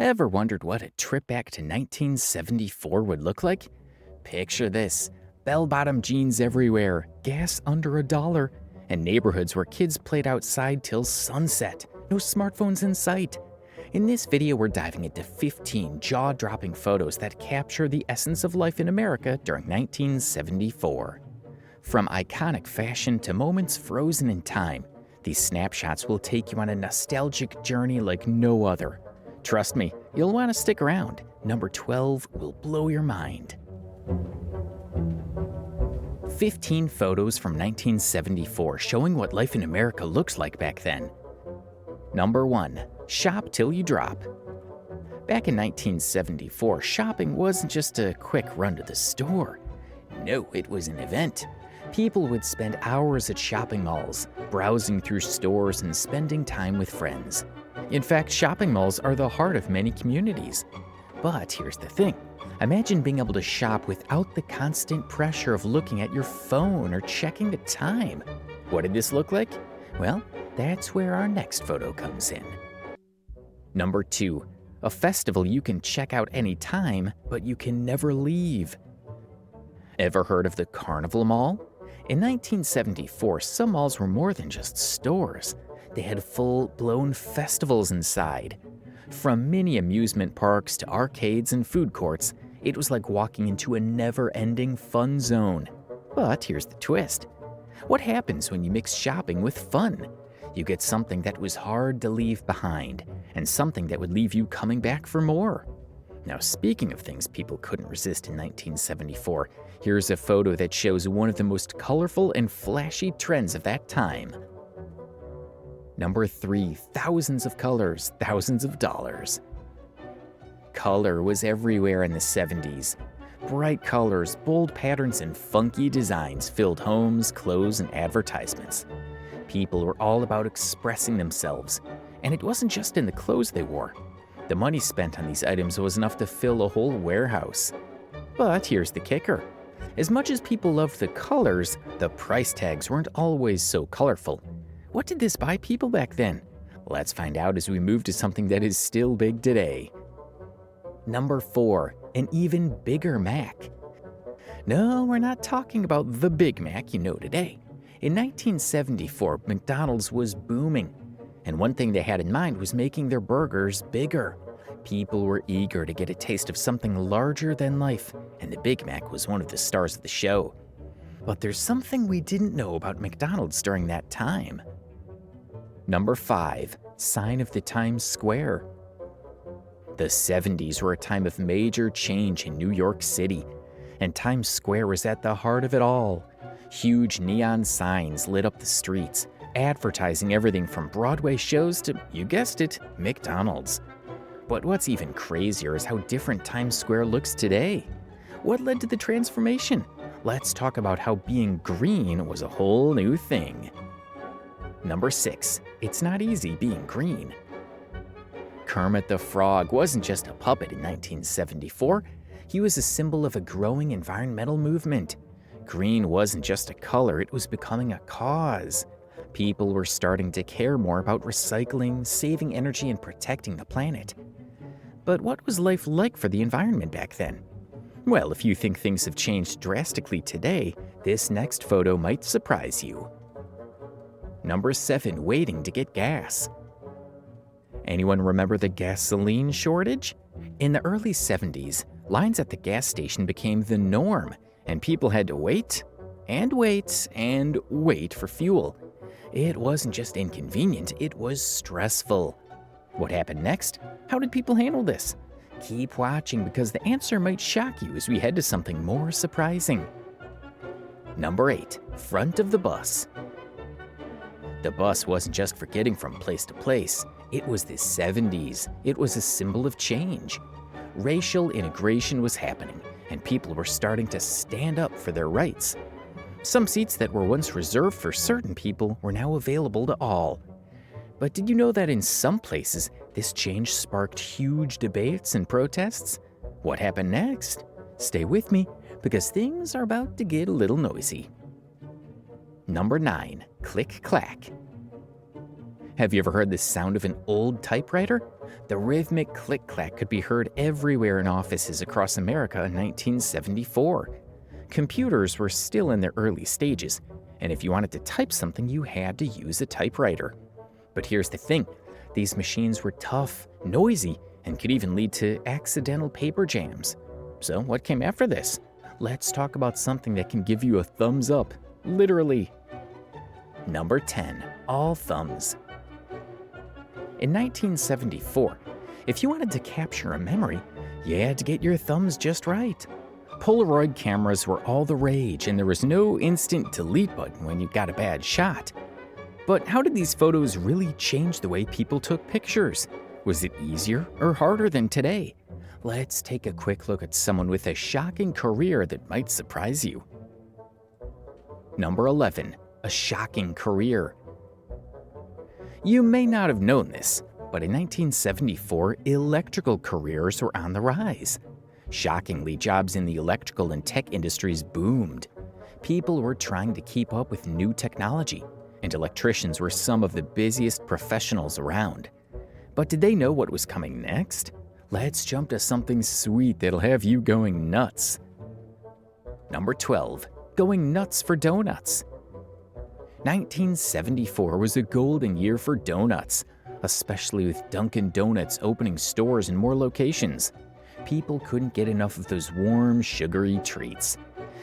Ever wondered what a trip back to 1974 would look like? Picture this: bell-bottom jeans everywhere, gas under $1, and neighborhoods where kids played outside till sunset. No smartphones in sight. In this video, we're diving into 15 jaw-dropping photos that capture the essence of life in America during 1974. From iconic fashion to moments frozen in time, these snapshots will take you on a nostalgic journey like no other. Trust me, you'll want to stick around. Number 12 will blow your mind. 15 photos from 1974 showing what life in America looks like back then. Number 1. Shop till you drop. Back in 1974, shopping wasn't just a quick run to the store. No, it was an event. People would spend hours at shopping malls, browsing through stores and spending time with friends. In fact, shopping malls are the heart of many communities. But here's the thing. Imagine being able to shop without the constant pressure of looking at your phone or checking the time. What did this look like? Well, that's where our next photo comes in. Number 2. A festival you can check out anytime, but you can never leave. Ever heard of the Carnival Mall? In 1974, some malls were more than just stores. They had full-blown festivals inside. From mini amusement parks to arcades and food courts, it was like walking into a never-ending fun zone. But here's the twist. What happens when you mix shopping with fun? You get something that was hard to leave behind, and something that would leave you coming back for more. Now, speaking of things people couldn't resist in 1974, here's a photo that shows one of the most colorful and flashy trends of that time. Number 3. Thousands of colors, thousands of dollars. Color was everywhere in the 70s. Bright colors, bold patterns, and funky designs filled homes, clothes, and advertisements. People were all about expressing themselves, and it wasn't just in the clothes they wore. The money spent on these items was enough to fill a whole warehouse. But here's the kicker. As much as people loved the colors, the price tags weren't always so colorful. What did this buy people back then? Let's find out as we move to something that is still big today. Number 4. An even bigger Mac. No, we're not talking about the Big Mac you know today. In 1974, McDonald's was booming. And one thing they had in mind was making their burgers bigger. People were eager to get a taste of something larger than life, and the Big Mac was one of the stars of the show. But there's something we didn't know about McDonald's during that time. Number 5. Sign of the Times Square. The 70s were a time of major change in New York City, and Times Square was at the heart of it all. Huge neon signs lit up the streets, advertising everything from Broadway shows to, you guessed it, McDonald's. But what's even crazier is how different Times Square looks today. What led to the transformation? Let's talk about how being green was a whole new thing. Number 6. It's not easy being green. Kermit the Frog wasn't just a puppet in 1974. He was a symbol of a growing environmental movement. Green wasn't just a color, it was becoming a cause. People were starting to care more about recycling, saving energy, and protecting the planet. But what was life like for the environment back then? Well, if you think things have changed drastically today, this next photo might surprise you. Number 7. Waiting to get gas. Anyone remember the gasoline shortage? In the early 70s, lines at the gas station became the norm, and people had to wait, and wait, and wait for fuel. It wasn't just inconvenient, it was stressful. What happened next? How did people handle this? Keep watching because the answer might shock you as we head to something more surprising. Number 8. Front of the bus. The bus wasn't just for getting from place to place. It was the 70s. It was a symbol of change. Racial integration was happening, and people were starting to stand up for their rights. Some seats that were once reserved for certain people were now available to all. But did you know that in some places, this change sparked huge debates and protests? What happened next? Stay with me, because things are about to get a little noisy. Number 9. Click Clack. Have you ever heard the sound of an old typewriter? The rhythmic click-clack could be heard everywhere in offices across America in 1974. Computers were still in their early stages, and if you wanted to type something, you had to use a typewriter. But here's the thing, these machines were tough, noisy, and could even lead to accidental paper jams. So what came after this? Let's talk about something that can give you a thumbs up, literally. Number 10, all thumbs. In 1974, if you wanted to capture a memory, you had to get your thumbs just right. Polaroid cameras were all the rage, and there was no instant delete button when you got a bad shot. But how did these photos really change the way people took pictures? Was it easier or harder than today? Let's take a quick look at someone with a shocking career that might surprise you. Number 11, a shocking career. You may not have known this, but in 1974, electrical careers were on the rise. Shockingly, jobs in the electrical and tech industries boomed. People were trying to keep up with new technology, and electricians were some of the busiest professionals around. But did they know what was coming next? Let's jump to something sweet that'll have you going nuts. Number 12, going nuts for donuts. 1974 was a golden year for donuts, especially with Dunkin Donuts opening stores in more locations. People couldn't get enough of those warm, sugary treats.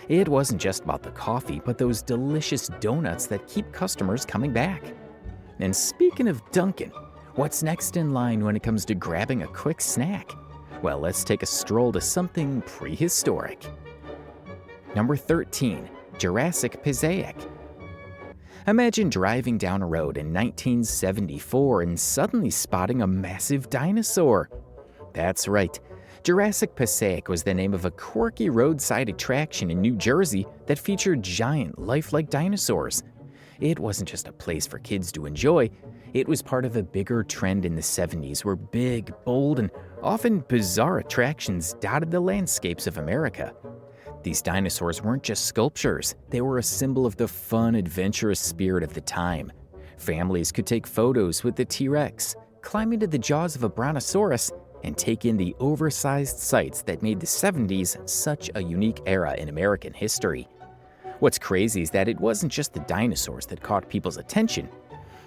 It wasn't just about the coffee, but those delicious donuts that keep customers coming back. And speaking of Dunkin', what's next in line when it comes to grabbing a quick snack? Well, let's take a stroll to something prehistoric. Number 13, Jurassic Pic. Imagine driving down a road in 1974 and suddenly spotting a massive dinosaur. That's right. Jurassic Pic was the name of a quirky roadside attraction in New Jersey that featured giant, lifelike dinosaurs. It wasn't just a place for kids to enjoy, it was part of a bigger trend in the 70s where big, bold, and often bizarre attractions dotted the landscapes of America. These dinosaurs weren't just sculptures, they were a symbol of the fun, adventurous spirit of the time. Families could take photos with the T-Rex, climb into the jaws of a brontosaurus, and take in the oversized sights that made the 70s such a unique era in American history. What's crazy is that it wasn't just the dinosaurs that caught people's attention.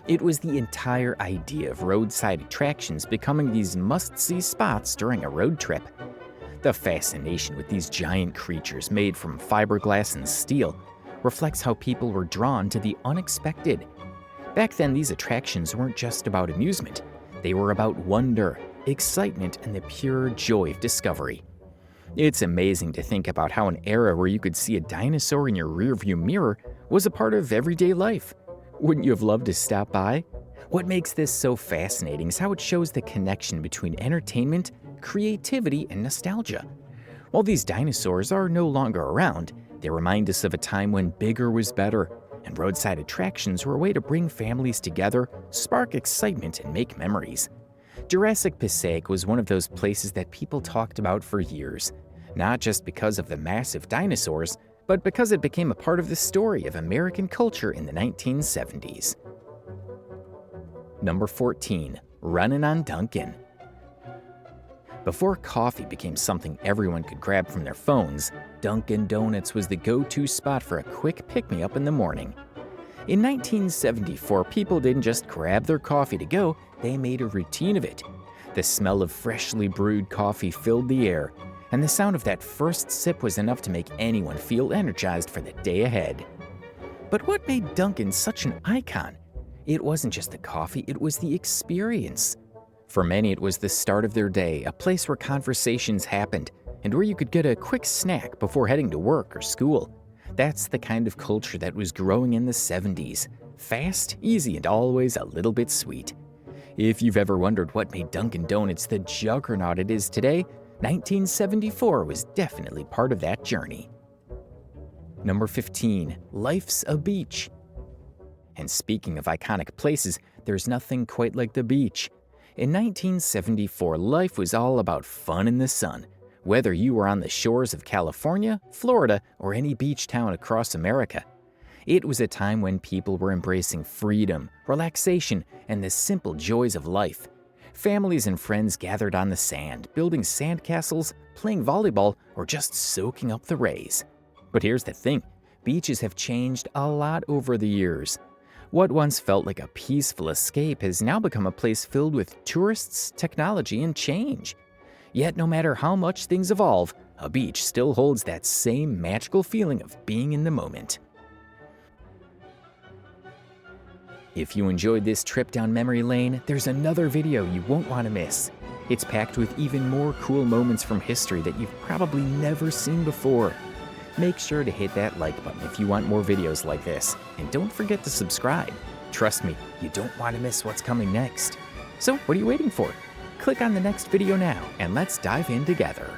It was the entire idea of roadside attractions becoming these must-see spots during a road trip. The fascination with these giant creatures made from fiberglass and steel reflects how people were drawn to the unexpected. Back then, these attractions weren't just about amusement. They were about wonder, excitement, and the pure joy of discovery. It's amazing to think about how an era where you could see a dinosaur in your rearview mirror was a part of everyday life. Wouldn't you have loved to stop by? What makes this so fascinating is how it shows the connection between entertainment, creativity, and nostalgia. While these dinosaurs are no longer around, they remind us of a time when bigger was better, and roadside attractions were a way to bring families together, spark excitement, and make memories. Jurassic Pic was one of those places that people talked about for years, not just because of the massive dinosaurs, but because it became a part of the story of American culture in the 1970s. Number 14, running on Dunkin'. Before coffee became something everyone could grab from their phones, Dunkin Donuts was the go-to spot for a quick pick-me-up in the morning. In 1974, people didn't just grab their coffee to go, they made a routine of it. The smell of freshly brewed coffee filled the air, and the sound of that first sip was enough to make anyone feel energized for the day ahead. But what made Dunkin' such an icon? It wasn't just the coffee, it was the experience. For many, it was the start of their day, a place where conversations happened, and where you could get a quick snack before heading to work or school. That's the kind of culture that was growing in the 70s. Fast, easy, and always a little bit sweet. If you've ever wondered what made Dunkin' Donuts the juggernaut it is today, 1974 was definitely part of that journey. Number 15, life's a beach. And speaking of iconic places, there's nothing quite like the beach. In 1974, life was all about fun in the sun, whether you were on the shores of California, Florida, or any beach town across America. It was a time when people were embracing freedom, relaxation, and the simple joys of life. Families and friends gathered on the sand, building sandcastles, playing volleyball, or just soaking up the rays. But here's the thing, beaches have changed a lot over the years. What once felt like a peaceful escape has now become a place filled with tourists, technology, and change. Yet no matter how much things evolve, a beach still holds that same magical feeling of being in the moment. If you enjoyed this trip down memory lane, there's another video you won't want to miss. It's packed with even more cool moments from history that you've probably never seen before. Make sure to hit that like button if you want more videos like this, and don't forget to subscribe. Trust me, you don't want to miss what's coming next. So what are you waiting for? Click on the next video now, and let's dive in together.